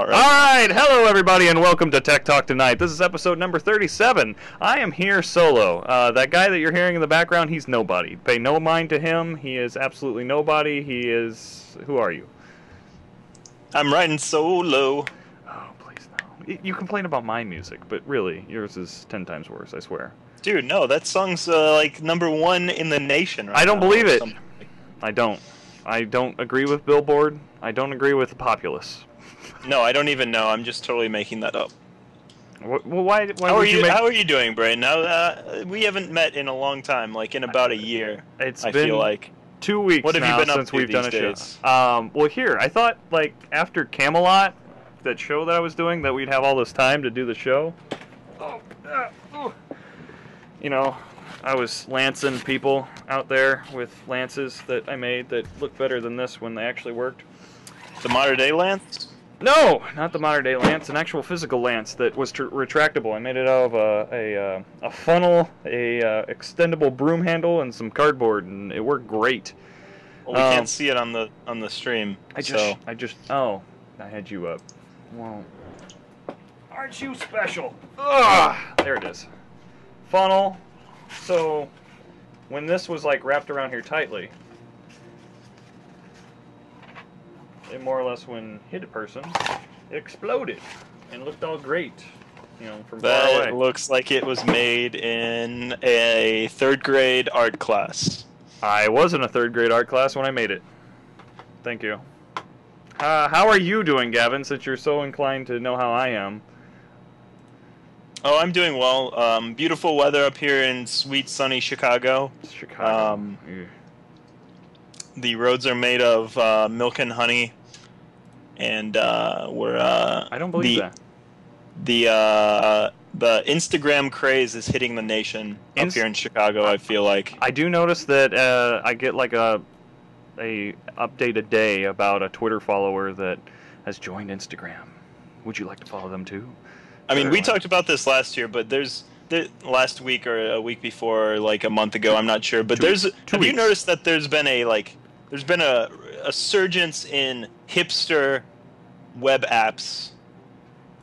All All right. right, hello everybody, and welcome to Tech Talk Tonight. This is episode number 37. I am here solo. That guy that you're hearing in the background, he's nobody. Pay no mind to him. He is absolutely nobody. He is... Who are you? I'm riding solo. Oh, please no. You complain about my music, but really, yours is 10 times worse, I swear. Dude, no, that song's like #1 in the nation right I don't now, believe or it. something. I don't. I don't agree with Billboard. I don't agree with the populace. No, I don't even know. I'm just totally making that up. Well, why How are would you make... How are you doing, Brain? Now we haven't met in a long time, like in about a year. It's I been feel like. 2 weeks What have you now been up since to we've done a these show. days? Well, here, I thought, like, after Camelot, that show that I was doing, that we'd have all this time to do the show. You know, I was lancing people out there with lances that I made that looked better than this when they actually worked. The modern day Lance? No, not the modern day lance, an actual physical lance that was retractable. I made it out of a funnel, a extendable broom handle, and some cardboard, and it worked great. Well, we can't see it on the stream. I had you up. Well, aren't you special? Ugh! There it is. Funnel. So, when this was like wrapped around here tightly, it more or less, when hit a person, it exploded and looked all great. You know, from far away. That looks like it was made in a 3rd grade art class. I was in a 3rd grade art class when I made it. Thank you. How are you doing, Gavin, since you're so inclined to know how I am? Oh, I'm doing well. Beautiful weather up here in sweet, sunny Chicago. Chicago. The roads are made of milk and honey, and we're I don't believe that. The Instagram craze is hitting the nation up here in Chicago. I feel like I do notice that I get like a update a day about a Twitter follower that has joined Instagram. Would you like to follow them too? I mean, we talked about this last year, but last week or a week before, like a month ago, I'm not sure. But have you noticed that there's been a surgence in hipster web apps?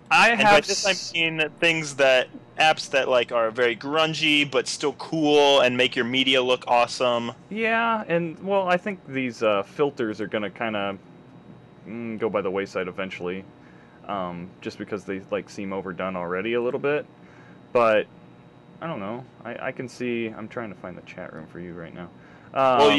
I And have. by this I mean apps that like are very grungy but still cool and make your media look awesome. Yeah, and well, I think these filters are gonna kind of go by the wayside eventually, just because they like seem overdone already a little bit. But I don't know. I can see. I'm trying to find the chat room for you right now. Well,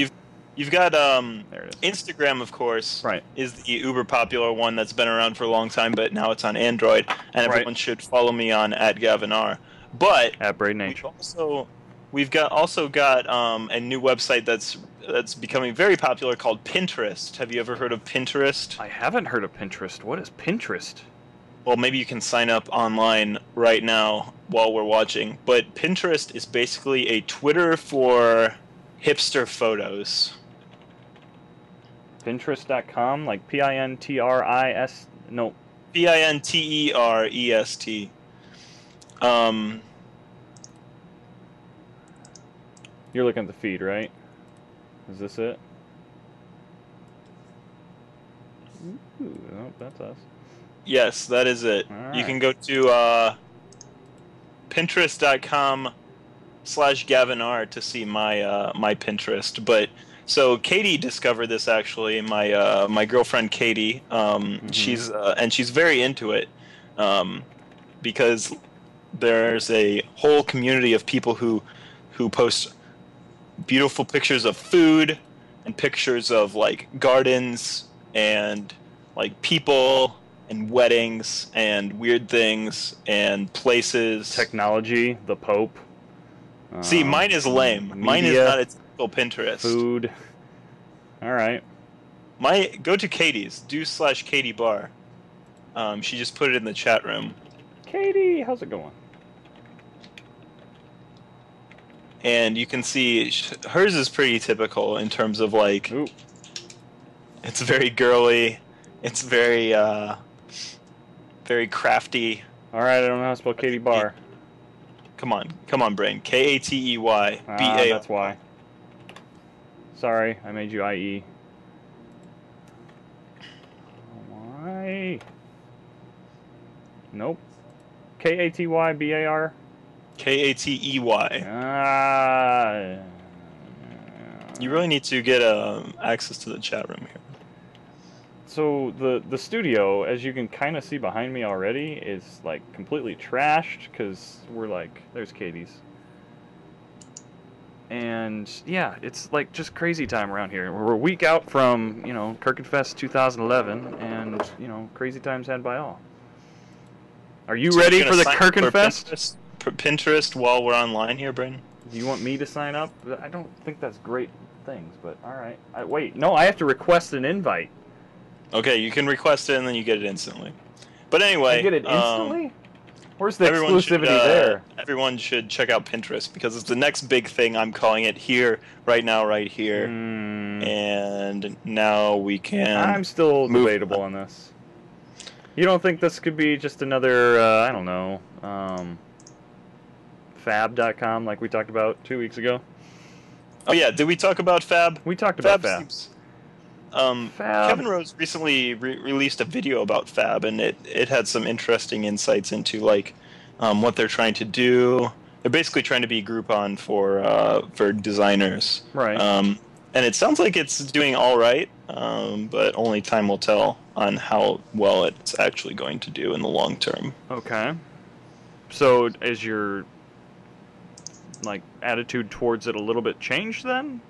you've got there it is. Instagram, of course, Right. is the uber popular one that's been around for a long time, but now it's on Android, and everyone should follow me on @GavinR. But At Braden H. we've also got a new website that's becoming very popular called Pinterest. Have you ever heard of Pinterest? I haven't heard of Pinterest. What is Pinterest? Well, maybe you can sign up online right now while we're watching. But Pinterest is basically a Twitter for hipster photos. Pinterest.com, like P-I-N-T-R-I-S... No. Pinterest. You're looking at the feed, right? Is this it? Ooh, no, that's us. Yes, that is it. All You right. can go to Pinterest.com/GavinR to see my Pinterest. But so Katie discovered this actually. My girlfriend Katie. She's very into it because there's a whole community of people who post beautiful pictures of food and pictures of like gardens and like people and weddings and weird things and places. Technology, the Pope. See, mine is lame. Mine is media, not a typical Pinterest. Food. All right. Go to Katie's. /Katie Bar. She just put it in the chat room. Katie, how's it going? And you can see hers is pretty typical in terms of like, Ooh. it's very girly. It's very very crafty. All right, I don't know how to spell Katie Bar. Come on, brain. Katey BA. That's why. Sorry, I made you IE. Why? Nope. Katybar. Katey. Ah. You really need to get access to the chat room here. So the studio, as you can kind of see behind me already, is like completely trashed because we're like, there's Katie's. And yeah, it's like just crazy time around here. We're a week out from, Kirkenfest 2011, and, crazy times had by all. Are you ready for the Kirkenfest? Pinterest while we're online here, Brandon? Do you want me to sign up? I don't think that's great things, but all right. Wait, no, I have to request an invite. Okay, you can request it and then you get it instantly. But anyway, you get it instantly? Where's the exclusivity there? Everyone should check out Pinterest because it's the next big thing. I'm calling it here, right now, right here. And now we can... I'm still debatable on this. You don't think this could be just another, I don't know, fab.com like we talked about 2 weeks ago? Oh yeah, did we talk about Fab? We talked about Fab. Fab. Kevin Rose recently released a video about Fab, and it had some interesting insights into like what they're trying to do. They're basically trying to be Groupon for designers, right? And it sounds like it's doing all right, but only time will tell on how well it's actually going to do in the long term. Okay. So is your attitude towards it a little bit changed then?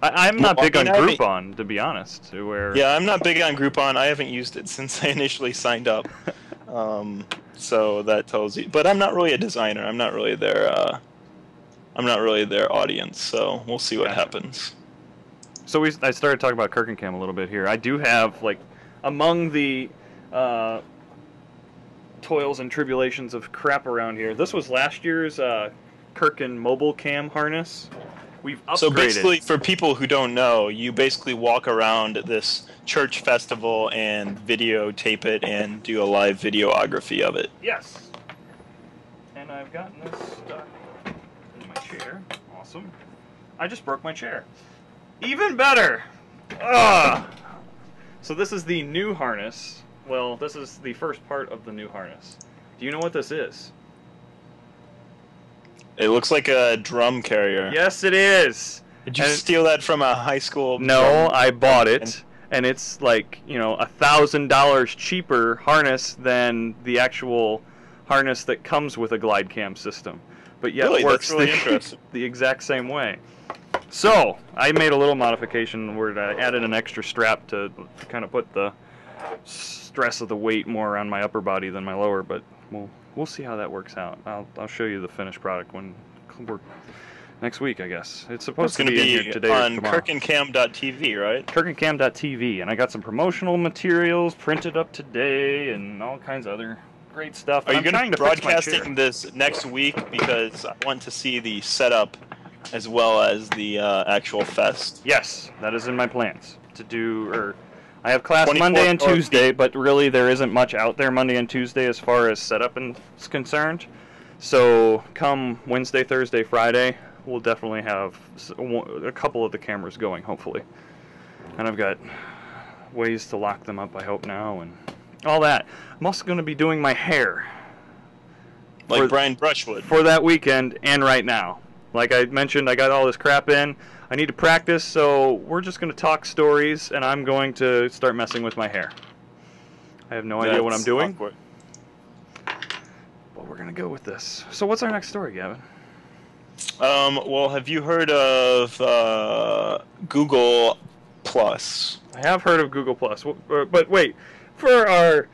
I'm not big on Groupon, to be honest. Yeah, I'm not big on Groupon. I haven't used it since I initially signed up. So that tells you. But I'm not really a designer. I'm not really their audience. So we'll see what happens. So I started talking about Kirkencam a little bit here. I do have among the toils and tribulations of crap around here. This was last year's Kirken mobile cam harness. We've upgraded. So basically, for people who don't know, you basically walk around this church festival and videotape it and do a live videography of it. Yes. And I've gotten this stuck in my chair. Awesome. I just broke my chair. Even better! Ugh! So this is the new harness. Well, this is the first part of the new harness. Do you know what this is? It looks like a drum carrier. Yes, it is. Did you steal that from a high school? No, I bought it, and it's $1,000 cheaper harness than the actual harness that comes with a glide cam system. But yet it works the exact same way. So I made a little modification where I added an extra strap to kind of put the stress of the weight more on my upper body than my lower, but we'll see how that works out. I'll show you the finished product when we're next week, I guess. It's supposed to be in here today on or tomorrow. Kirkencam.tv, right? Kirkencam.tv, and I got some promotional materials printed up today and all kinds of other great stuff. Are you going to be broadcasting this next week? Because I want to see the setup as well as the actual fest. Yes, that is in my plans to do. I have class Monday and Tuesday, but really there isn't much out there Monday and Tuesday as far as setup is concerned. So come Wednesday, Thursday, Friday, we'll definitely have a couple of the cameras going, hopefully. And I've got ways to lock them up, I hope now, and all that. I'm also going to be doing my hair. Like Brian Brushwood. For that weekend and right now. Like I mentioned, I got all this crap in. I need to practice, so we're just going to talk stories, and I'm going to start messing with my hair. I have no idea what I'm doing. Awkward. But we're going to go with this. So what's our next story, Gavin? Well, have you heard of Google Plus? I have heard of Google Plus. But wait, for our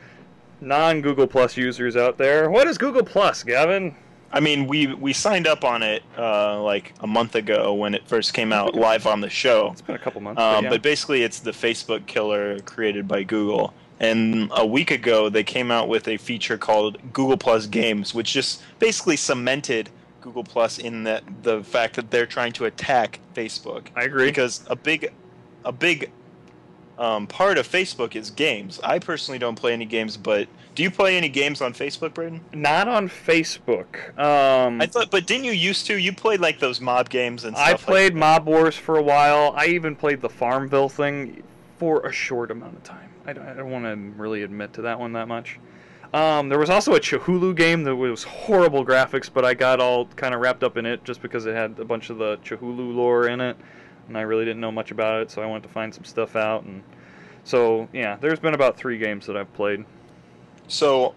non-Google Plus users out there, what is Google Plus, Gavin? I mean, we signed up on it like a month ago when it first came out live on the show. It's been a couple months. But basically, it's the Facebook killer created by Google. And a week ago, they came out with a feature called Google Plus Games, which just basically cemented Google Plus in the fact that they're trying to attack Facebook. I agree. Because a big part of Facebook is games. I personally don't play any games, but do you play any games on Facebook, Braden? Not on Facebook. I thought, but didn't you used to? You played like those mob games and stuff. I played Mob Wars for a while. I even played the Farmville thing for a short amount of time. I don't want to really admit to that one that much. There was also a Chihulu game that was horrible graphics, but I got all kind of wrapped up in it just because it had a bunch of the Chihulu lore in it, and I really didn't know much about it, so I wanted to find some stuff out. And so, yeah, there's been about 3 games that I've played. So,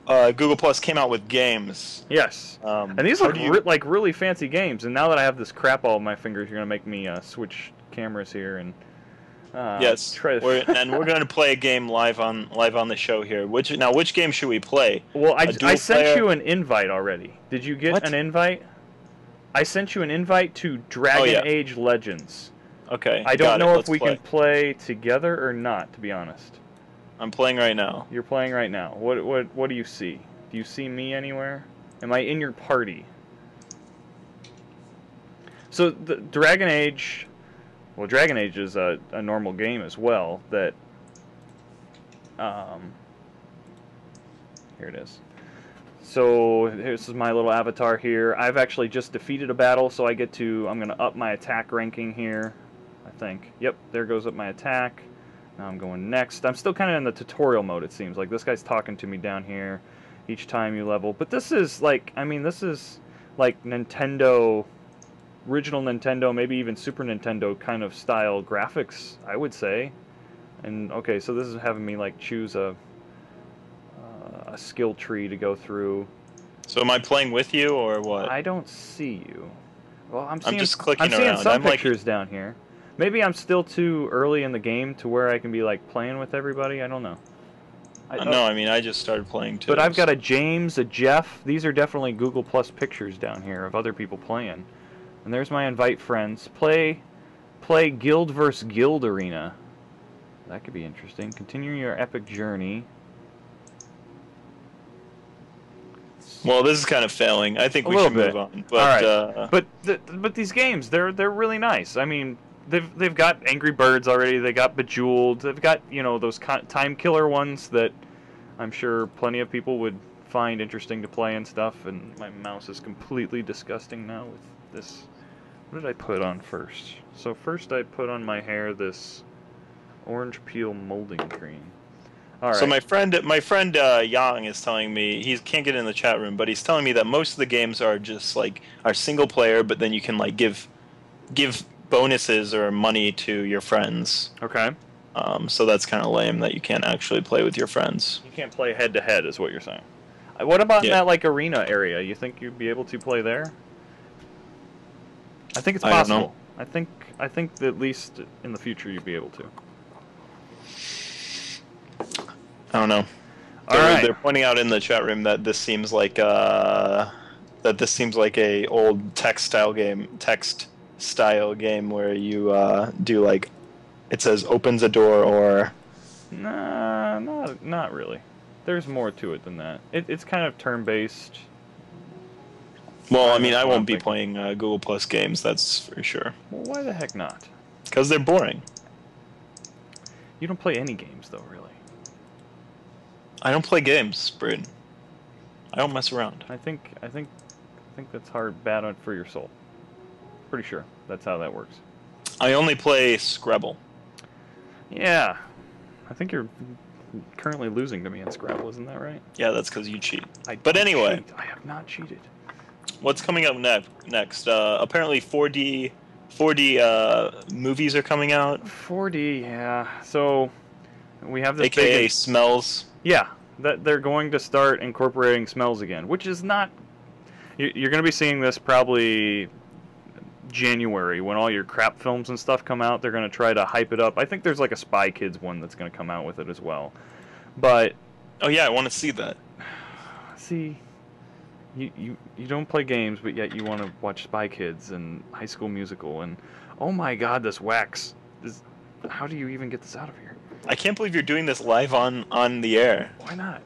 Google Plus came out with games. Yes. And these look like really fancy games, and now that I have this crap all over my fingers, you're going to make me switch cameras here and... yes, and we're going to play a game live on the show here. Which game should we play? Well, I sent you an invite already. Did you get an invite? I sent you an invite to Dragon Age Legends. Okay. I don't know if we can play together or not, to be honest. I'm playing right now. You're playing right now. What do you see? Do you see me anywhere? Am I in your party? So the Dragon Age. Well, Dragon Age is a normal game as well. That, here it is. So this is my little avatar here. I've actually just defeated a battle, so I'm going to up my attack ranking here. I think. Yep, there goes up my attack. Now I'm going next. I'm still kind of in the tutorial mode. It seems like this guy's talking to me down here each time you level. But this is like, this is like Nintendo. Original Nintendo, maybe even Super Nintendo kind of style graphics, I would say. And okay, so this is having me like choose a skill tree to go through. So am I playing with you or what? I don't see you. Well, I'm just clicking around. I'm seeing some pictures down here. Maybe I'm still too early in the game to where I can be like playing with everybody. I don't know. No, I just started playing too. But I've got a James, a Jeff. These are definitely Google Plus pictures down here of other people playing. And there's my invite friends. Play Guild vs. Guild Arena. That could be interesting. Continue your epic journey. Well, this is kind of failing. I think we should move on. But, all right. But these games, they're really nice. I mean, they've got Angry Birds already. They got Bejeweled. They've got those time killer ones that I'm sure plenty of people would find interesting to play and stuff. And my mouse is completely disgusting now with this. What did I put on first? So first I put on my hair this orange peel molding cream. All right. So my friend Yang is telling me, he can't get in the chat room, but he's telling me that most of the games are just like are single player, but then you can like give bonuses or money to your friends. Okay. So that's kind of lame that you can't actually play with your friends. You can't play head to head, is what you're saying. What about in that like arena area? You think you'd be able to play there? I think it's possible. I think that at least in the future you'd be able to. I don't know. They're pointing out in the chat room that this seems like a old text style game where you do like it says opens a door or. Nah, not really. There's more to it than that. It's kind of turn based. Well, I won't be playing Google Plus games, that's for sure. Well, why the heck not? Because they're boring. You don't play any games, though, really. I don't play games, Braden. I don't mess around. I think that's bad for your soul. Pretty sure that's how that works. I only play Scrabble. Yeah. I think you're currently losing to me in Scrabble, isn't that right? Yeah, that's because you cheat. But anyway. Cheat. I have not cheated. What's coming up next? Apparently 4D movies are coming out. 4D, yeah. So we have this AKA smells. Yeah, that they're going to start incorporating smells again, which is not... You're going to be seeing this probably January when all your crap films and stuff come out. They're going to try to hype it up. I think there's like a Spy Kids one that's going to come out with it as well. But... Oh yeah, I want to see that. See... You don't play games, but yet you want to watch Spy Kids and High School Musical and oh my God, this wax! How do you even get this out of here? I can't believe you're doing this live on the air. Why not?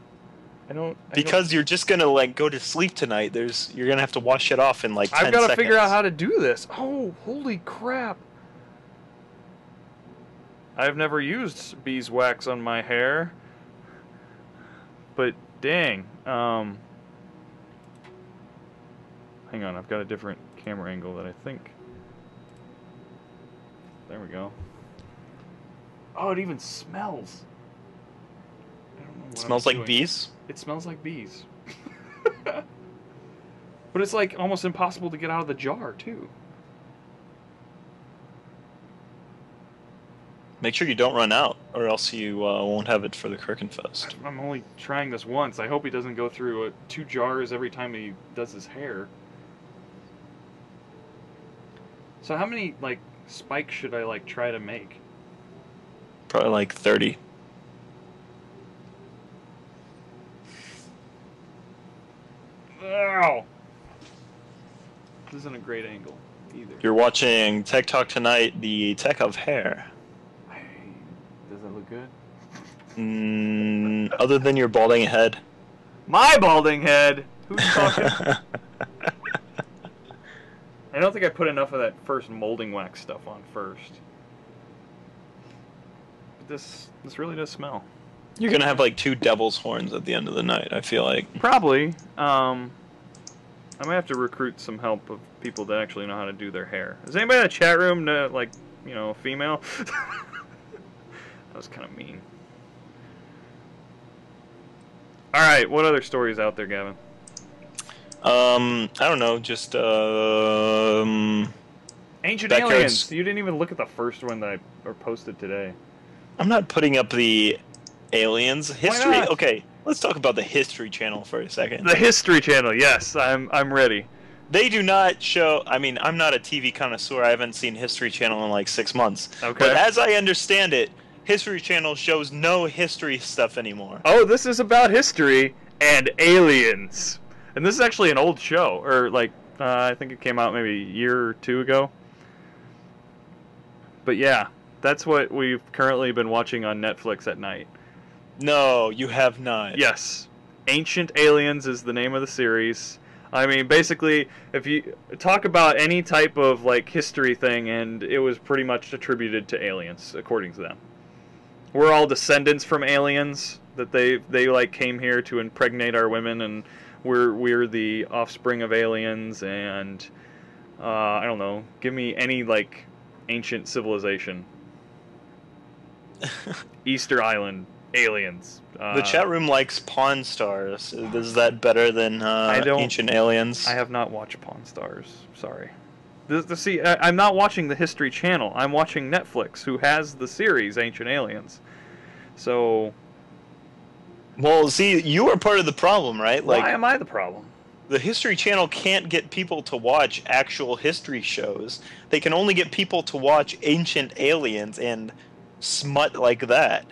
Because you're just gonna like go to sleep tonight. You're gonna have to wash it off in like 10 seconds. I've got to figure out how to do this. Oh, holy crap! I've never used beeswax on my hair, but dang. Hang on, I've got a different camera angle that I think... There we go. Oh, it even smells. I don't know what Smells I'm like doing. bees. It smells like bees. But it's like almost impossible to get out of the jar too. Make sure you don't run out, or else you won't have it for the Kirkenfest. I'm only trying this once. I hope he doesn't go through 2 jars every time he does his hair. So how many like spikes should I like try to make? Probably like 30. Ow! This isn't a great angle either. You're watching Tech Talk Tonight, the tech of hair. Does that look good? Other than your balding head. My balding head. Who's talking? I don't think I put enough of that first molding wax stuff on first. But this really does smell. You're gonna have like 2 devil's horns at the end of the night, I feel like. Probably. I might have to recruit some help of people that actually know how to do their hair. Is anybody in the chat room, like, you know, female? That was kind of mean. Alright, what other stories out there, Gavin? I don't know, just Ancient Backyards. Aliens! You didn't even look at the first one that I posted today. I'm not putting up the aliens history. not? Okay, let's talk about the History Channel for a second. The History Channel, yes, I'm ready. They do not show. I mean, I'm not a TV connoisseur. I haven't seen History Channel in like 6 months. Okay. But as I understand it, History Channel shows no history stuff anymore. Oh, this is about history and aliens. And this is actually an old show, or like, I think it came out maybe a year or 2 ago. But yeah, that's what we've currently been watching on Netflix at night. No, you have not. Yes. Ancient Aliens is the name of the series. I mean, basically, if you talk about any type of like history thing, and it was pretty much attributed to aliens, according to them. We're all descendants from aliens, that they like came here to impregnate our women, and we're the offspring of aliens, and I don't know, give me any like ancient civilization. Easter Island, aliens. The chat room likes Pawn Stars. Is that better than Ancient Aliens? I have not watched Pawn Stars. Sorry. See, I'm not watching the History Channel. I'm watching Netflix, who has the series Ancient Aliens. So, Well, see, you are part of the problem, right? Like, why am I the problem? the History Channel can't get people to watch actual history shows. They can only get people to watch Ancient Aliens and smut like that.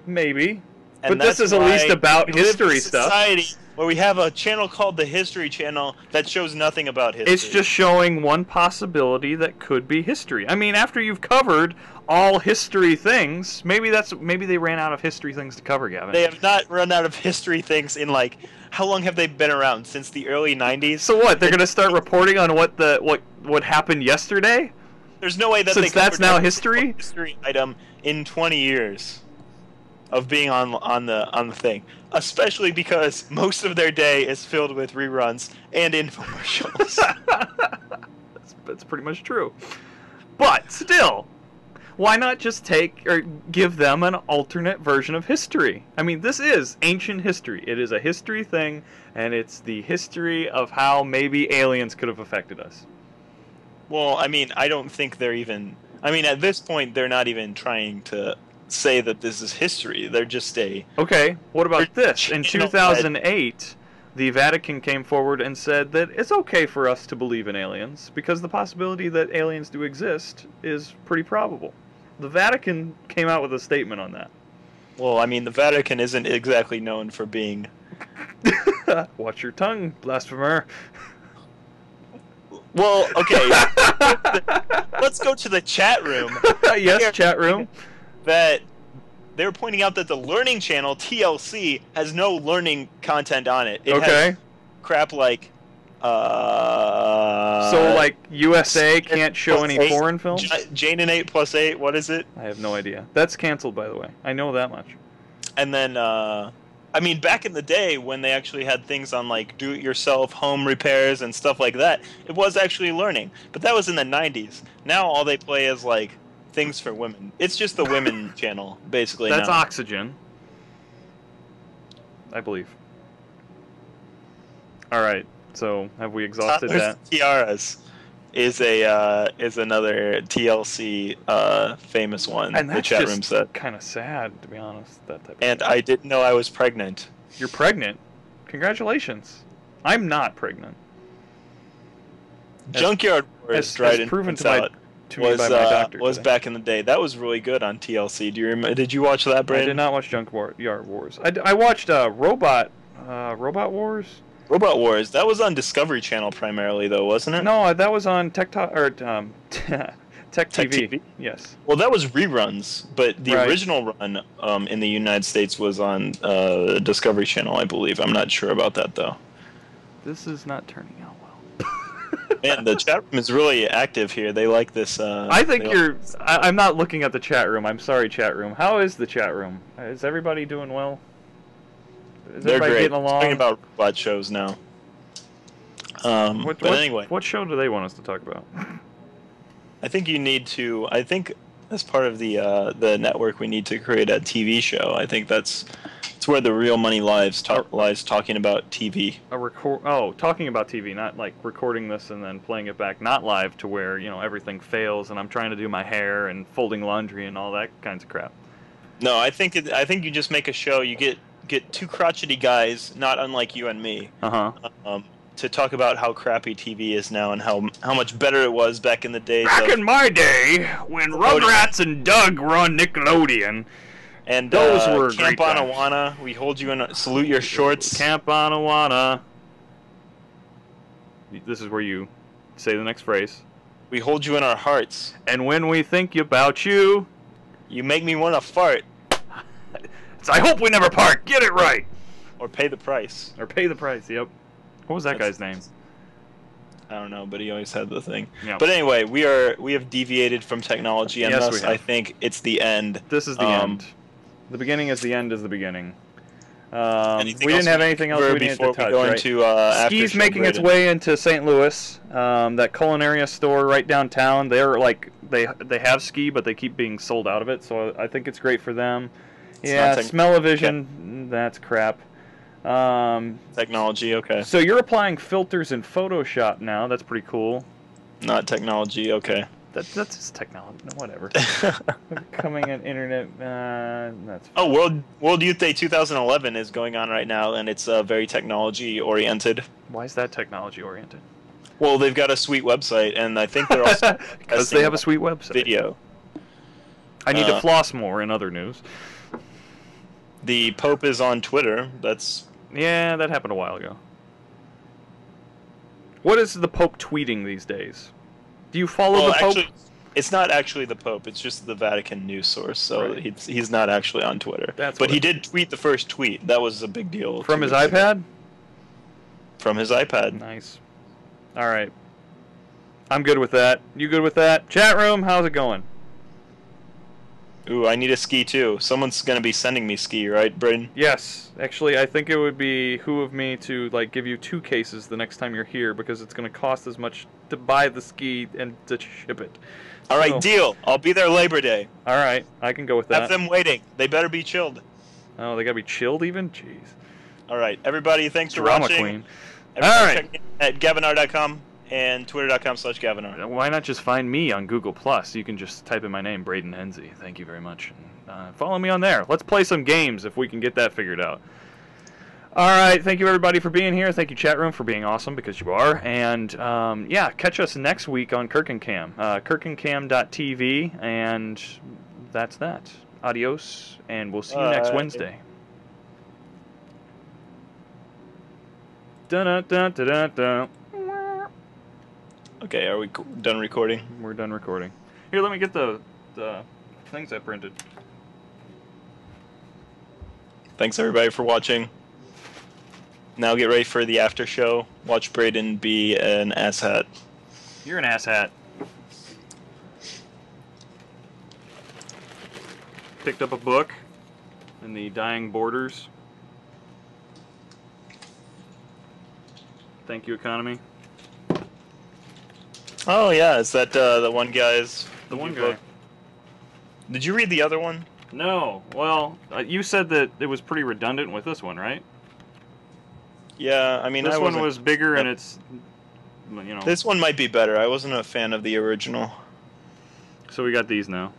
Maybe. And But this that's is at least why about we live in a history stuff. society where we have a channel called the History Channel that shows nothing about history. It's just showing one possibility that could be history. I mean, after you've covered all history things, maybe they ran out of history things to cover, Gavin. They have not run out of history things in like how long have they been around? Since the early 90s? So what? They're going to start reporting on what happened yesterday? There's no way that Since they that's covered now every history? history item in 20 years of being on the thing. Especially because most of their day is filled with reruns and infomercials. That's pretty much true. But still, why not just take or give them an alternate version of history? I mean, this is ancient history. It is a history thing, and it's the history of how maybe aliens could have affected us. Well, I mean, I don't think they're even... I mean, at this point, they're not even trying to say that this is history. They're just a... Okay, what about this? In channel 2008, the Vatican came forward and said that it's okay for us to believe in aliens because the possibility that aliens do exist is pretty probable. The Vatican came out with a statement on that. Well, I mean, the Vatican isn't exactly known for being... Watch your tongue, blasphemer. Well, okay. Let's go to the chat room. Yes, chat room. That they were pointing out that the Learning Channel, TLC, has no learning content on it. It has crap like... so, like, USA can't show any foreign films? Jane and 8+8, what is it? I have no idea. That's canceled, by the way. I know that much. And then, I mean, back in the day when they actually had things on, like, do-it-yourself home repairs and stuff like that, it was actually learning. But that was in the 90s. Now all they play is, like, things for women. It's just the women channel, basically. That's now. Oxygen. I believe. All right. So have we exhausted Toddlers that? and Tiaras is another TLC famous one. And the that's chat just room said. kind of sad, to be honest. That type. And I didn't know I was pregnant. You're pregnant. Congratulations. I'm not pregnant. Junkyard Wars, Dryden proven points to out, me by my doctor. was today. back in the day. That was really good on TLC. Do you remember? Did you watch that, I Brandon? did not watch Junkyard Wars. I watched Robot Wars. Robot Wars. That was on Discovery Channel primarily, though, wasn't it? No, that was on Tech TV. Yes. Well, that was reruns, but the Right. original run in the United States was on Discovery Channel, I believe. I'm not sure about that, though. This is not turning out well. Man, the chat room is really active here. They like this. I think I'm not looking at the chat room. I'm sorry, chat room. How is the chat room? Is everybody doing well? Is They're everybody great. getting along? Talking about robot shows now. Anyway, what show do they want us to talk about? I think you need to. I think as part of the network, we need to create a TV show. I think it's where the real money lies. Lies talking about TV. Talking about TV, not like recording this and then playing it back, not live to where everything fails and I'm trying to do my hair and folding laundry and all that kinds of crap. No, I think you just make a show. You get two crotchety guys, not unlike you and me. To talk about how crappy TV is now and how much better it was back in the days. Back in my day, when Rugrats and Doug were on Nickelodeon, and those were Camp great Anawana, we hold you in salute your shorts. Camp Anawana. This is where you say the next phrase. We hold you in our hearts. And when we think about you, you make me want to fart. I hope we never part. Get it right. Or pay the price. Yep. What was that guy's name? I don't know, but he always had the thing. Yep. But anyway, we have deviated from technology, and thus I think it's the end. This is the end. The beginning is the end is the beginning. We didn't have anything else we needed to touch, right? Ski's making its way into St. Louis. That Culinaria store right downtown. They're like they have Ski, but they keep being sold out of it. So I think it's great for them. Smell-O-Vision, that's crap. Technology, okay. So you're applying filters in Photoshop now. That's pretty cool. Not technology, okay. That's just technology. Whatever. Becoming an internet. That's fine. Oh, World Youth Day 2011 is going on right now, and it's very technology oriented. Why is that technology oriented? Well, they've got a sweet website, and I think they're also because they have a sweet website. Video. I need to floss more. In other news, the Pope is on Twitter. Yeah, that happened a while ago. What is the Pope tweeting these days? Do you follow the Pope? Actually, it's not actually the Pope. It's just the Vatican news source. So he's not actually on Twitter. But he did tweet the first tweet. That was a big deal. From his iPad? From his iPad. Nice. All right. I'm good with that. You good with that? Chat room, how's it going? Ooh, I need a ski too. Someone's gonna be sending me ski, right, Braden? Yes. Actually, I think it would be of me to give you 2 cases the next time you're here because it's going to cost as much to buy the ski and to ship it. All right, deal. I'll be there Labor Day. All right, I can go with that. Have them waiting. They better be chilled. Oh, they got to be chilled even? Jeez. All right, everybody, thanks for watching. Drama Queen. All right. Check in at gavinar.com and twitter.com/gavinar. Why not just find me on Google+. You can just type in my name, Braden Enzi. Thank you very much. Follow me on there. Let's play some games if we can get that figured out. All right, thank you everybody for being here. Thank you chat room for being awesome because you are. And catch us next week on KirkandCam, kirkandcam.tv, and that's that. Adios, and we'll see you next Wednesday. Dun-dun-dun-dun-dun. Okay, are we done recording? We're done recording. Here, let me get the things I printed. Thanks everybody for watching. Now get ready for the after show. Watch Braden be an asshat. You're an asshat. Picked up a book in the Dying Borders. Thank you, Economy. Oh yeah, is that the one guy's? The one guy. Book? Did you read the other one? No. Well, you said that it was pretty redundant with this one, right? Yeah, I mean, This I one wasn't. was bigger, and it's, you know. This one might be better. I wasn't a fan of the original. So we got these now.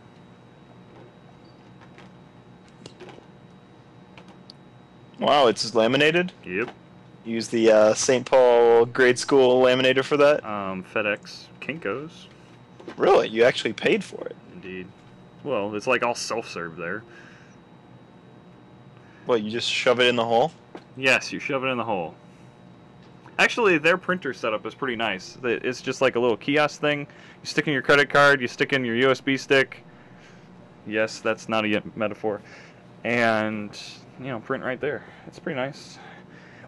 Wow, it's laminated? Yep. Use the St. Paul grade school laminator for that? FedEx Kinko's. Really? You actually paid for it? Indeed. Well, it's like all self-serve there. What, you just shove it in the hole? Yes, you shove it in the hole. Actually, their printer setup is pretty nice. It's just like a little kiosk thing. You stick in your credit card, you stick in your USB stick. Yes, that's not a metaphor. And, you know, print right there. It's pretty nice.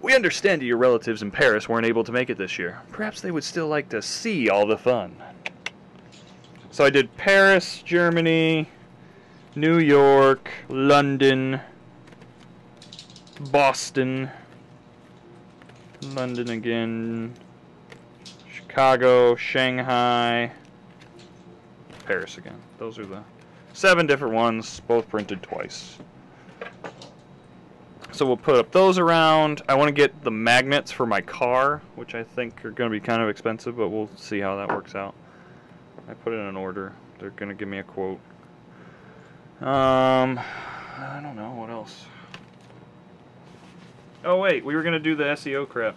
We understand that your relatives in Paris weren't able to make it this year. Perhaps they would still like to see all the fun. So I did Paris, Germany, New York, London, Boston, London again, Chicago, Shanghai, Paris again. Those are the 7 different ones, both printed twice. So we'll put up those around. I want to get the magnets for my car, which I think are going to be kind of expensive, but we'll see how that works out. I put in an order. They're going to give me a quote. I don't know. What else? Oh, wait. We were going to do the SEO crap.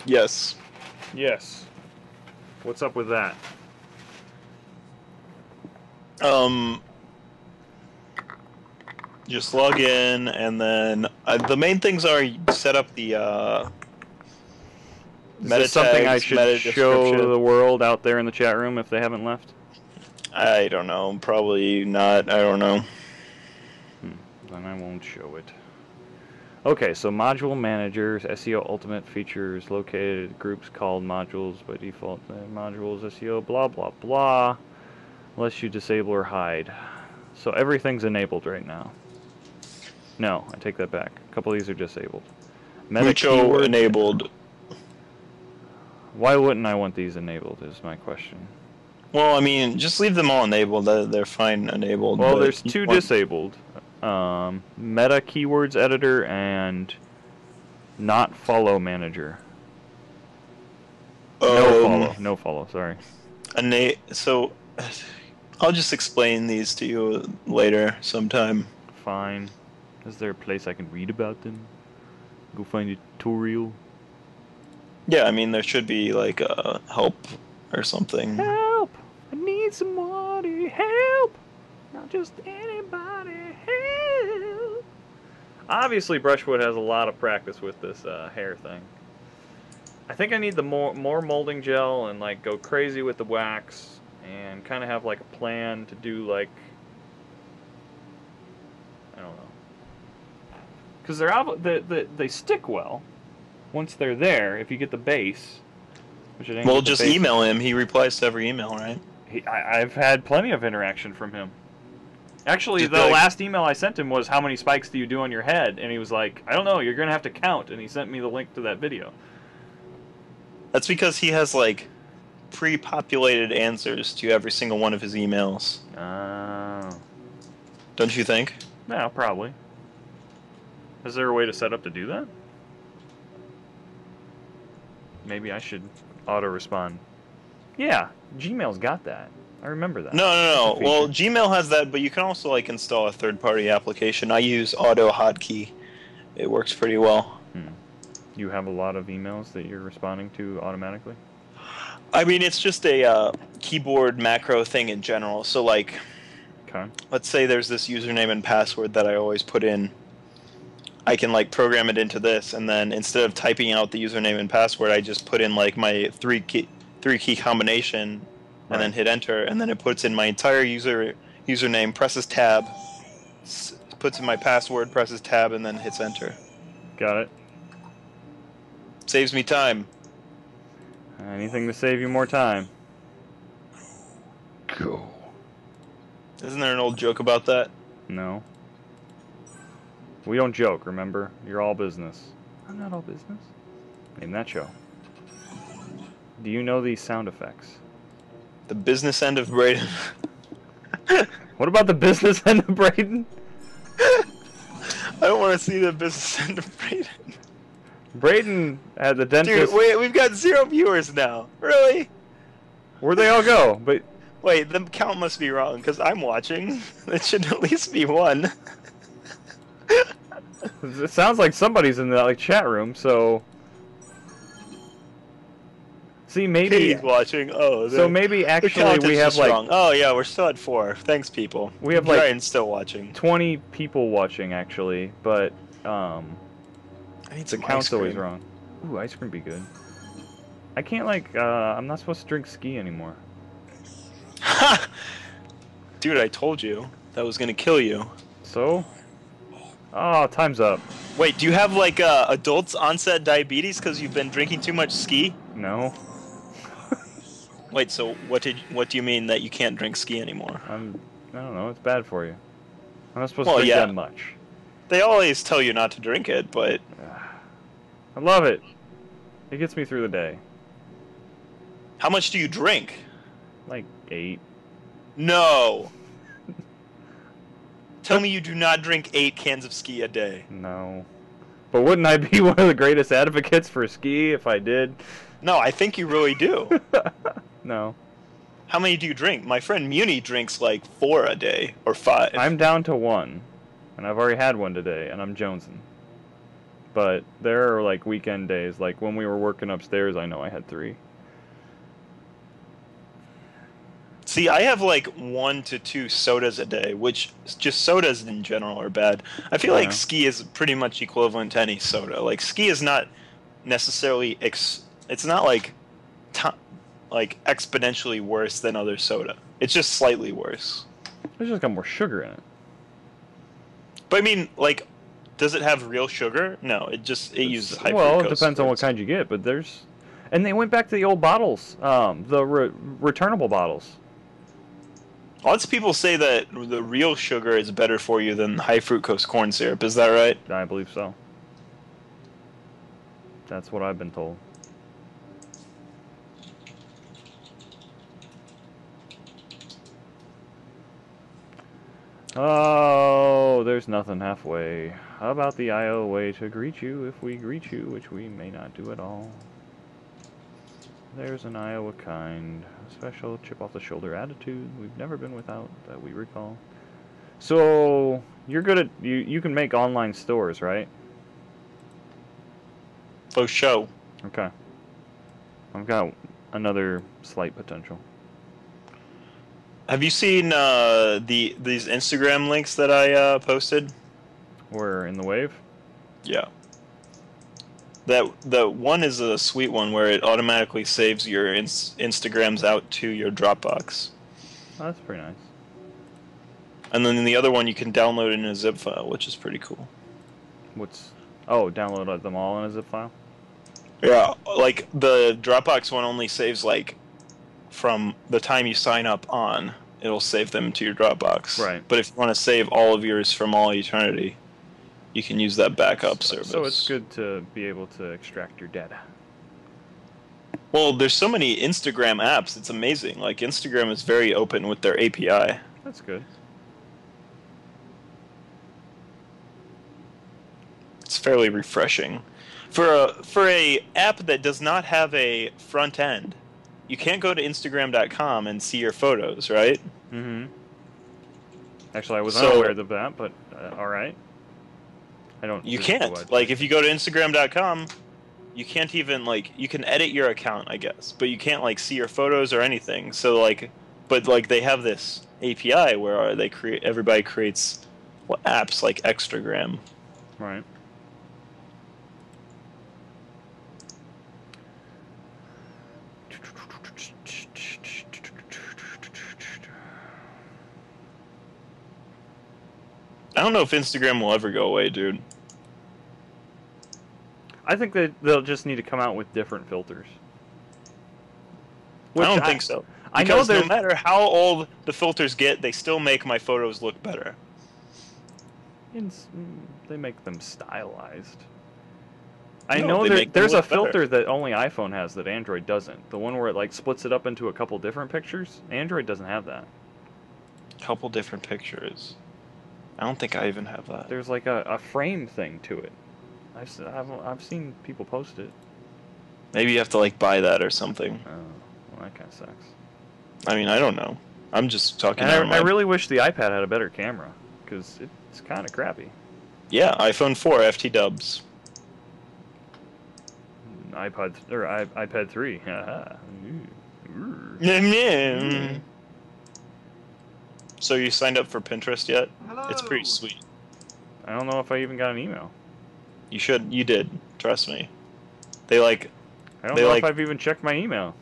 Yes. Yes. What's up with that? Just log in, and then the main things are you set up the Is meta this something tags, I should meta show description. the world out there in the chat room if they haven't left? I don't know. Probably not. I don't know. Then I won't show it. Okay, so module managers, SEO Ultimate features located groups called modules by default. Modules, SEO, blah, blah, blah. Unless you disable or hide. So everything's enabled right now. No, I take that back. A couple of these are disabled. Meta Mucho keyword enabled. Why wouldn't I want these enabled is my question. Well, I mean, just leave them all enabled. They're fine enabled. Well, but there's you 2 want- disabled. Meta keywords editor and not follow manager. No follow, sorry. So, I'll just explain these to you later sometime. Fine. Is there a place I can read about them? Go find a tutorial. Yeah, I mean, there should be like a help or something. Help! I need somebody. Help! Not just anybody. Help! Obviously, Brushwood has a lot of practice with this hair thing. I think I need the more molding gel and like go crazy with the wax and kind of have like a plan to do like, I don't know, because they stick well once they're there. If you get the base, which I didn't Well, get the just base. email him. He replies to every email, right? I've had plenty of interaction from him. Actually, Just the like- last email I sent him was, how many spikes do you do on your head? And he was like, I don't know, you're going to have to count. And he sent me the link to that video. That's because he has like pre-populated answers to every single one of his emails. Don't you think? No, probably. Is there a way to set up to do that? Maybe I should auto-respond. Yeah, Gmail's got that. I remember that. No. That's a Well, feature. Gmail has that, but you can also like install a third-party application. I use Auto Hotkey. It works pretty well. You have a lot of emails that you're responding to automatically? I mean, it's just a keyboard macro thing in general. So, like, Okay. let's say there's this username and password that I always put in. I can like program it into this, and then instead of typing out the username and password, I just put in like my three key combination, and then hit enter, and then it puts in my entire username, presses tab, puts in my password, presses tab, and then hits enter. Got it. Saves me time. Anything to save you more time. Cool. Isn't there an old joke about that? No. We don't joke, remember? You're all business. I'm not all business. Name that show. Do you know these sound effects? The business end of Braden. What about the business end of Braden? I don't want to see the business end of Braden. Braden at the Dude, dentist. wait, we've got 0 viewers now. Really? Where'd they all go? But Wait, the count must be wrong because I'm watching. It should at least be 1. it sounds like somebody's in the like chat room. So see, maybe Katie's watching. Oh, so maybe the actually count we is have just like wrong. Oh yeah, we're still at 4. Thanks, people. We have, like, Brian's still watching. 20 people watching actually, but I need the some count's ice always cream. wrong. Ooh, ice cream be good. I can't like I'm not supposed to drink ski anymore. Dude, I told you that was gonna kill you. So, oh, time's up. Wait, do you have like adults onset diabetes because you've been drinking too much ski? No, Wait, so what do you mean that you can't drink ski anymore? I don't know. It's bad for you. I'm not supposed Well, to drink yeah. that much. They always tell you not to drink it, but I love it. It gets me through the day. how much do you drink? Like 8. No. Tell me you do not drink 8 cans of ski a day. No. But wouldn't I be one of the greatest advocates for ski if I did? No, I think you really do. No. How many do you drink? My friend Muni drinks like 4 a day or 5. I'm down to 1, and I've already had one today, and I'm jonesing. But there are like weekend days, like when we were working upstairs, I know I had 3. See, I have like 1 to 2 sodas a day, which just sodas in general are bad. I feel Yeah. like ski is pretty much equivalent to any soda. Like ski is not necessarily it's not like like exponentially worse than other soda. It's just slightly worse. There's just got more sugar in it. But I mean, like, does it have real sugar? No, it uses high Well, it fructose depends on what fruits. kind you get, but there's... And they went back to the old bottles, the returnable bottles. Lots of people say that the real sugar is better for you than high fructose corn syrup. Is that right? I believe so. That's what I've been told. Oh, there's nothing halfway. How about the IO way to greet you if we greet you, which we may not do at all? There's an Iowa kind, a special chip-off-the-shoulder attitude we've never been without that we recall. So, you're good at... You can make online stores, right? Oh, show. Okay. I've got another slight potential. Have you seen these Instagram links that I posted? We're in the wave? Yeah. That one is a sweet one where it automatically saves your Instagrams out to your Dropbox. Oh, that's pretty nice. And then the other one you can download in a zip file, which is pretty cool. What's... Oh, download them all in a zip file? Yeah, like the Dropbox one only saves like from the time you sign up on, it'll save them to your Dropbox. Right. But if you want to save all of yours from all eternity, you can use that backup service. So it's good to be able to extract your data. Well, there's so many Instagram apps, it's amazing. Like Instagram is very open with their API. That's good. It's fairly refreshing. For a app that does not have a front end, you can't go to Instagram.com and see your photos, right? Mm-hmm. Actually, I was So- unaware of that, but all right. I don't. You visit the can't. website. Like, if you go to Instagram.com, you can't even, like, you can edit your account, I guess, but you can't, like, see your photos or anything. So, like, but, like, they have this API where everybody creates apps like Extragram. Right. I don't know if Instagram will ever go away, dude. I think that they'll just need to come out with different filters. I don't think so. I know Because no there's- matter how old the filters get, they still make my photos look better. They make them stylized. I No, know they make them there's a look better. filter that only iPhone has that Android doesn't. The one where it like splits it up into a couple different pictures. Android doesn't have that. Couple different pictures. I don't think I even have that. There's like a frame thing to it. I've seen people post it. Maybe you have to like buy that or something. Oh, well, that kind of sucks. I mean, I don't know. I'm just talking And out of I my... really wish the iPad had a better camera, because it's kind of crappy. Yeah, iPhone 4 FT dubs. iPad 3. So you signed up for Pinterest yet? Hello. It's pretty sweet. I don't know if I even got an email. You should. You did. Trust me. They like... I don't know if I've even checked my email.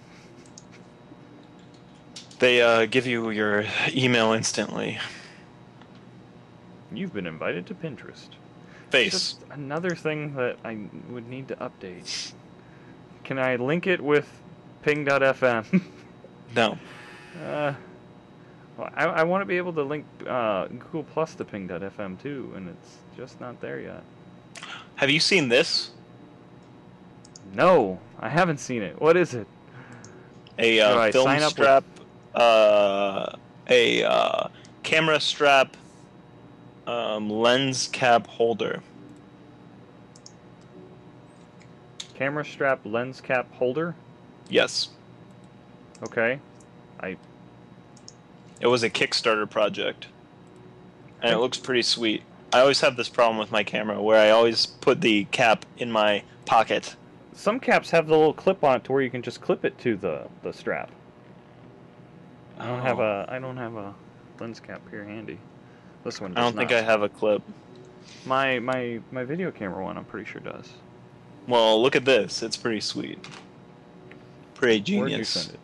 They give you your email instantly. You've been invited to Pinterest. Face. Just another thing that I would need to update. Can I link it with ping.fm? No. Well, I want to be able to link Google Plus to ping.fm too, and it's just not there yet. Have you seen this? No, I haven't seen it. What is it? A Do I film sign up strap, a camera strap, lens cap holder. Camera strap lens cap holder? Yes. Okay. It was a Kickstarter project, and it looks pretty sweet. I always have this problem with my camera where I always put the cap in my pocket. Some caps have the little clip on it to where you can just clip it to the strap. I don't have a lens cap here handy. This one does I don't think I have a clip. My video camera one, I'm pretty sure does. Well, look at this. It's pretty sweet. Pretty genius. Where'd you send it?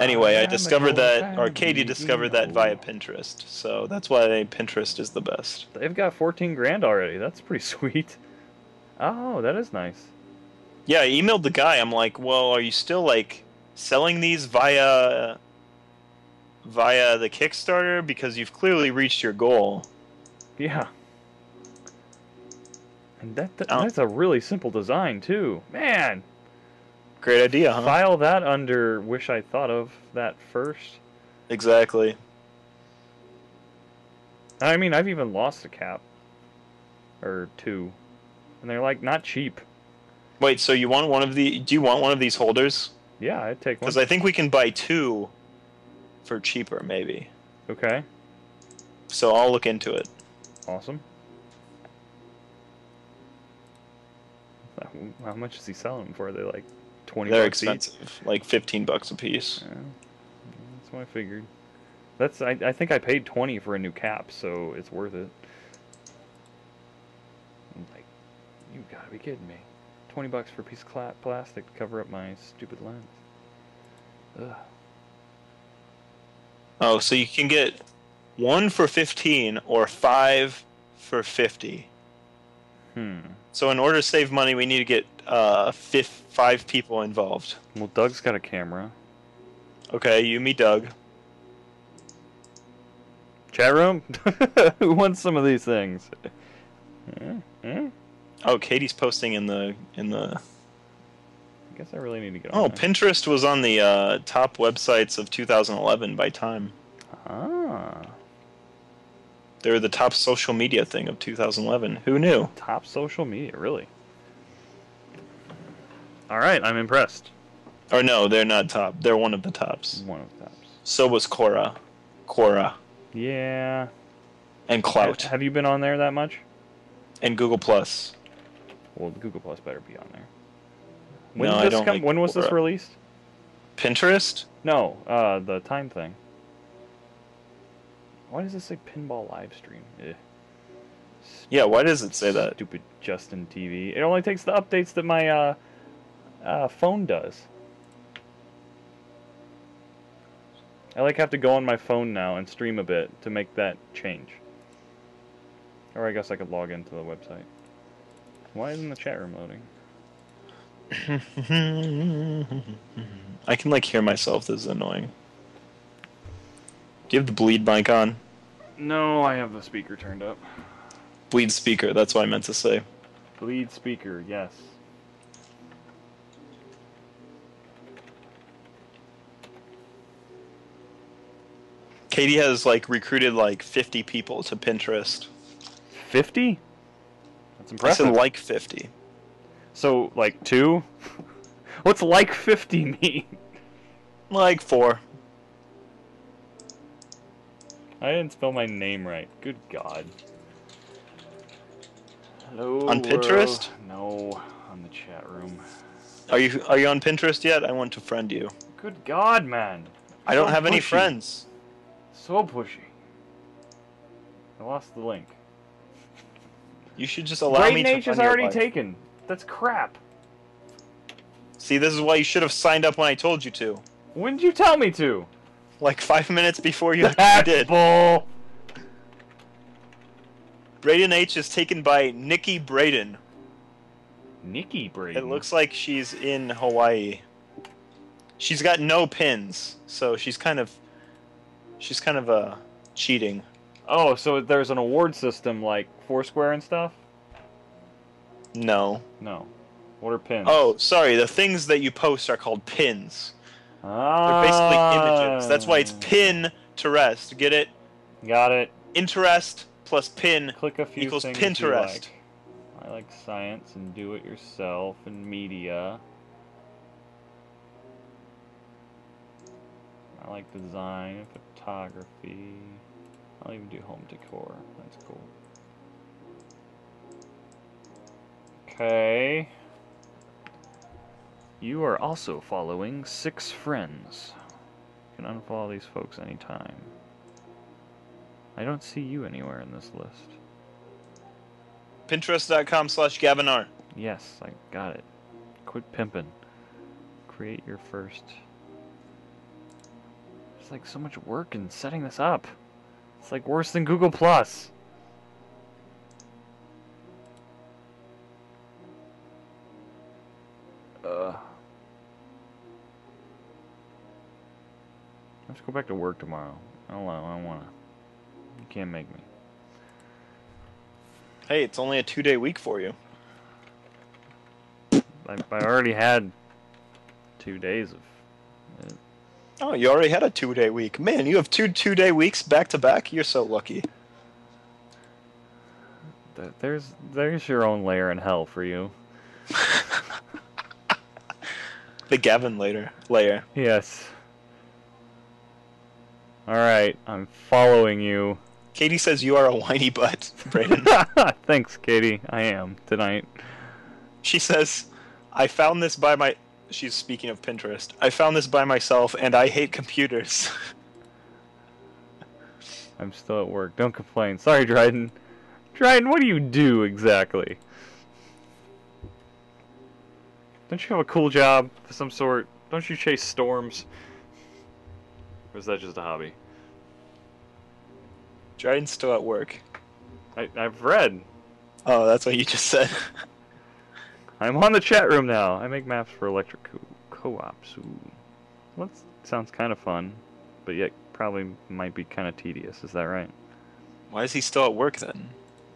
Anyway, I discovered that, or Katie discovered that via Pinterest, so that's why Pinterest is the best. They've got 14 grand already. That's pretty sweet. Oh, that is nice. Yeah, I emailed the guy. I'm like, well, are you still like selling these via the Kickstarter? Because you've clearly reached your goal. Yeah. And that's a really simple design too. Man. Great idea, huh? File that under wish I thought of that first. Exactly. I mean, I've even lost a cap. Or two. And they're like not cheap. Wait, so you want one of the... Do you want one of these holders? Yeah, I'd take one. Because I think we can buy two for cheaper, maybe. Okay. So I'll look into it. Awesome. How much is he selling them for? Are they like 20 They're bucks expensive. Like $15 a piece. Yeah, that's what I figured. I think I paid 20 for a new cap, so it's worth it. I'm like, you gotta be kidding me. 20 bucks for a piece of plastic to cover up my stupid lens. Ugh. Oh, so you can get 1 for 15 or 5 for 50. So in order to save money, we need to get 5 people involved. Well, Doug's got a camera. Okay, you meet Doug. Chat room? Who wants some of these things? Oh, Katie's posting in the... I guess I really need to get on Oh, that. Pinterest was on the top websites of 2011 by Time. Ah. They were the top social media thing of 2011. Who knew? Top social media, really? Alright, I'm impressed. Or no, they're not top. They're one of the tops. One of the tops. So was Quora. Yeah. And Clout. Have you been on there that much? And Google Plus. Well, Google Plus better be on there. No, I don't like when was this Quora. released? Pinterest? No, the Time thing. Why does this say Pinball Livestream? Yeah, why does it say that? Stupid Justin TV. It only takes the updates that my phone does. I have to go on my phone now and stream a bit to make that change. Or I guess I could log into the website. Why isn't the chat room loading? I can hear myself. This is annoying. Do you have the bleed mic on? No, I have the speaker turned up. Bleed speaker, that's what I meant to say. Bleed speaker, yes. Katie has like recruited like 50 people to Pinterest. 50? That's I said impressive. like 50. So, like 2? What's like 50 mean? Like 4. I didn't spell my name right. Good God. Hello, On Pinterest? No, on the chat room. Are you on Pinterest yet? I want to friend you. Good God, man. I don't So have any pushy. friends. So pushy. I lost the link. You should just allow me Braden to H is run your already life. taken. That's crap. See, this is why you should have signed up when I told you to. When did you tell me to? Like 5 minutes before you That's did. bull. Braden H is taken by Nikki Braden. Nikki Braden. It looks like she's in Hawaii. She's got no pins, so she's kind of cheating. Oh, so there's an award system like Foursquare and stuff? No. No. What are pins? Oh, sorry. The things that you post are called pins. Ah. They're basically images. That's why it's Pinterest. Get it? Got it. Interest plus pin Click a few equals things Pinterest. you like. I like science and do-it-yourself and media. I like design and photography. I'll even do home decor. That's cool. Okay. You are also following 6 friends. You can unfollow these folks anytime. I don't see you anywhere in this list. Pinterest.com/Gavinar. Yes, I got it. Quit pimping. Create your first. It's like so much work in setting this up. It's like worse than Google Plus. Let's go back to work tomorrow. I don't wanna. You can't make me. Hey, it's only a 2-day week for you. I already had 2 days of. Oh, you already had a 2-day week. Man, you have two-day weeks back to back. You're so lucky. There's your own layer in hell for you. The Gavin layer. Yes. Alright, I'm following you. Katie says you are a whiny butt, Brayden. Thanks, Katie. I am tonight. She says, I found this by my... She's speaking of Pinterest. I found this by myself, and I hate computers. I'm still at work. Don't complain. Sorry, Dryden. Dryden, what do you do exactly? Don't you have a cool job of some sort? Don't you chase storms? Or is that just a hobby? Dryden's still at work. I've read. Oh, that's what you just said. I'm on the chat room now. I make maps for electric co-ops. Ooh. Well, that sounds kind of fun, but yet probably might be kind of tedious. Is that right? Why is he still at work then?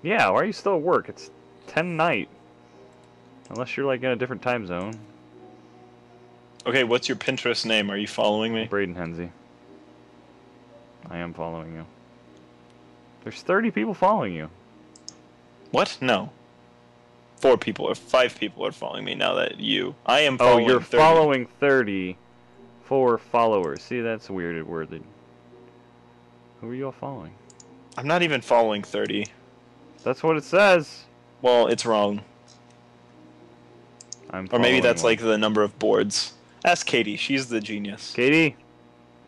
Yeah, why are you still at work? It's 10 night. Unless you're like in a different time zone. Okay, what's your Pinterest name? Are you following me? Braden Henze. I am following you. There's 30 people following you. What? No. 4 people or 5 people are following me now that you... I am following 30. Oh, you're following 30 for followers. See, that's weird worded. Who are you all following? I'm not even following 30. That's what it says. Well, it's wrong. Or maybe that's like the number of boards. Ask Katie. She's the genius. Katie,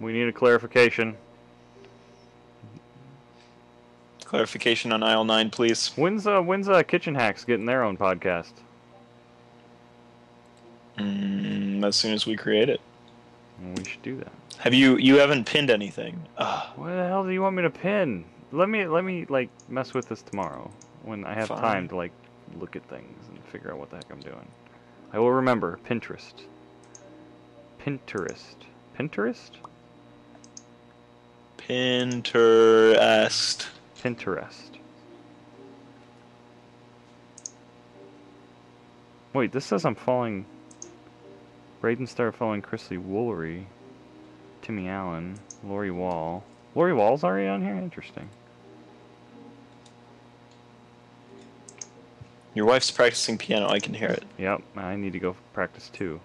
we need a clarification. Clarification on aisle 9, please. When's Kitchen Hacks getting their own podcast? As soon as we create it. Well, we should do that. Have you haven't pinned anything? Ugh. What the hell do you want me to pin? Let me like mess with this tomorrow when I have time to like look at things and figure out what the heck I'm doing. I will remember Pinterest. Pinterest. Pinterest? Pinterest. Pinterest. Wait, this says I'm following... Braden started following Chrisley Woolery, Timmy Allen, Lori Wall. Lori Wall's already on here? Interesting. Your wife's practicing piano. I can hear it. Yep, I need to go practice too.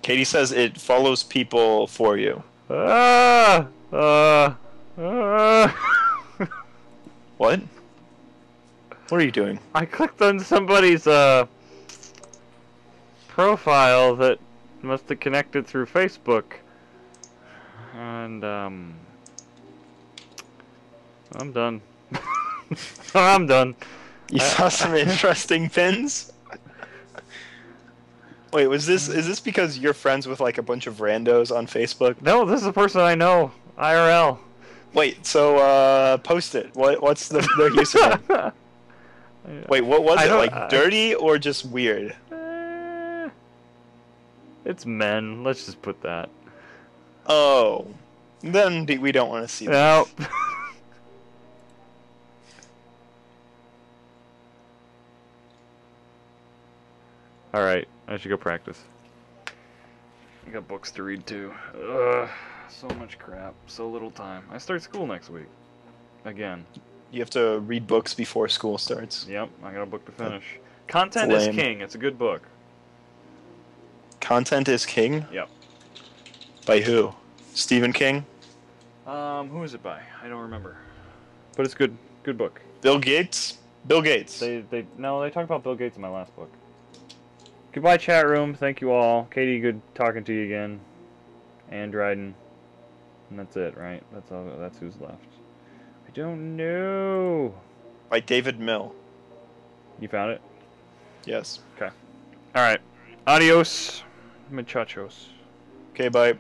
Katie says it follows people for you. Ah! What? What are you doing? I clicked on somebody's profile that must have connected through Facebook, and I'm done. I'm done. You saw some interesting pins? Wait, is this because you're friends with like a bunch of randos on Facebook? No, this is a person I know, IRL. Wait, so post it. What's the username? Wait, what was it? Like dirty or just weird? It's men. Let's just put that. Oh, then we don't want to see that. No. All right, I should go practice. I got books to read too. Ugh, so much crap, so little time. I start school next week. Again. You have to read books before school starts. Yep, I got a book to finish. Content is King. It's a good book. Content is King? Yep. By who? Stephen King? Who is it by? I don't remember. But it's good. Good book. Bill Gates? Bill Gates. They talked about Bill Gates in my last book. Goodbye, chat room. Thank you all. Katie, good talking to you again. And Dryden. And that's it, right? That's all. That's who's left. I don't know. By David Mill. You found it? Yes. Okay. All right. Adios, muchachos. Okay, bye.